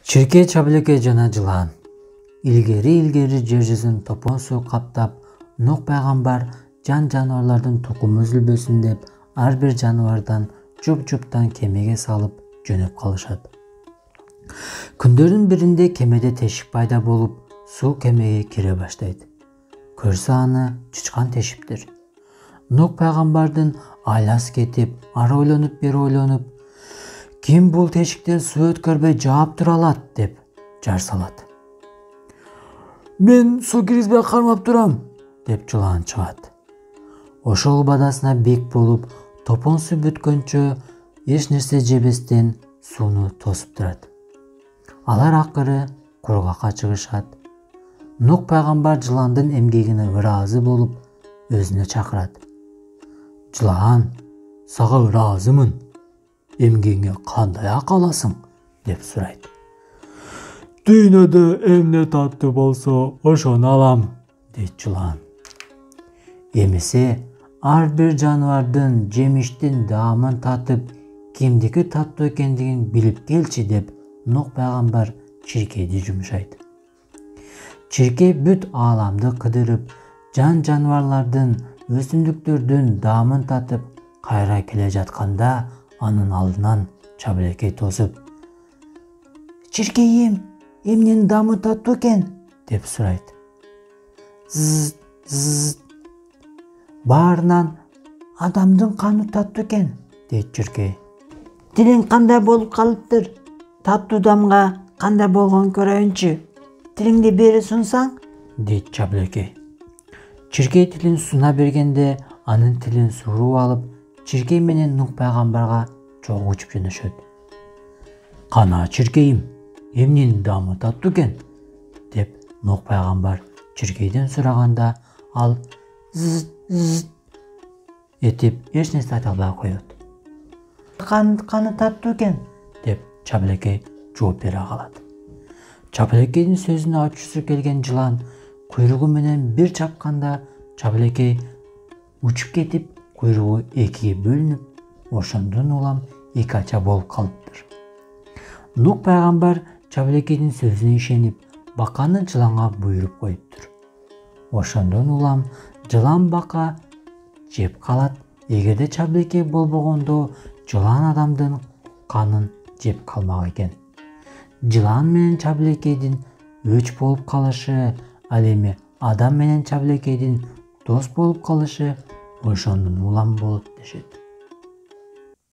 Чирке, чабылеке жана жылан. Илгери жер жүзүн топон суу каптап, Нух пайгамбар жан жаныбарлардын тукуму үзүлбөсүн деп, ар бир жаныбардан жуп-жуптан кемеге салып жөнөп калышат. Күндөрдүн биринде кемеде тешик пайда болуп, суу кемеге кире баштайт. Көрсө аны чычкан тешиптир. Нух пайгамбардын айласы кетип, ары ойлонуп, бери ойлонуп, ким бул тешиктен суу өткөрбөй жаап тура алат деп жар салат. Мен суу киргизбей кармап турам деп жылан чыгат. Ошол бадасына бек болуп, топон суу бүткөнчө эч нерсе жебестен сууну тосуп турат. Алар акыры кургакка чыгышат. Нух пайгамбар жыландын эмгегине ыраазы болуп, өзүнө чакырат. Жылан, сага ыраазымын. Эмгегиңе кандай акы аласың деп сурайт. Дүйнөдө эмне таттуу болсо ошону алам дейт жылан. Эмесе ар бир жаныбардын жемиштин даамын татып, кимдики таттуу экендигин билип келчи деп Нух пайгамбар чиркейди жумшайт. Чиркей бүт ааламды кыдырып, жан жаныбарлардын, өсүмдүктөрдүн даамын татып кайра келе жатканда, анын алдынан чабылекей тосуп: "Чиркейим, эмненин даамы таттуу экен?" деп сурайт. Зз. Баарынан адамдын каны таттуу экен, дейт чиркей. Тилиң кандай болуп калыптыр? Таттуу дамга кандай болгонун көрөйүнчү. Тилиңди бери сунсаң, дейт чабылекей. Чиркей тилин суна бергенде, анын тилин суруп алып, чиркей менен Нух пайгамбарга чогуу учуп жөнөшөт. "Кана чиркейим, эмненин даамы таттуу экен?" деп Нух пайгамбар чиркейден сураганда, ал з этип эч нерсе айта албай коет. Каны таттуу экен деп чабылекей жооп бере калат. Чабылекейдин сөзүнө ачуусу келген жылан куйругу менен бир чапканда, чабылекей учуп кетип, куйругу экиге бөлүнүп, ошондон улам эки ача болуп калыптыр. Нух пайгамбар чабылекейдин сөзүнө ишенип, баканы жыланга буйруп коюптур. Ошондон улам жылан бака жеп калат. Эгерде чабылекей болбогондо, жылан адамдын канын жеп калмак экен. Жылан менен чабылекейдин өч болуп калышы, ал эми адам менен чабылекейдин дос болуп калышы ошондон улам болот дешет.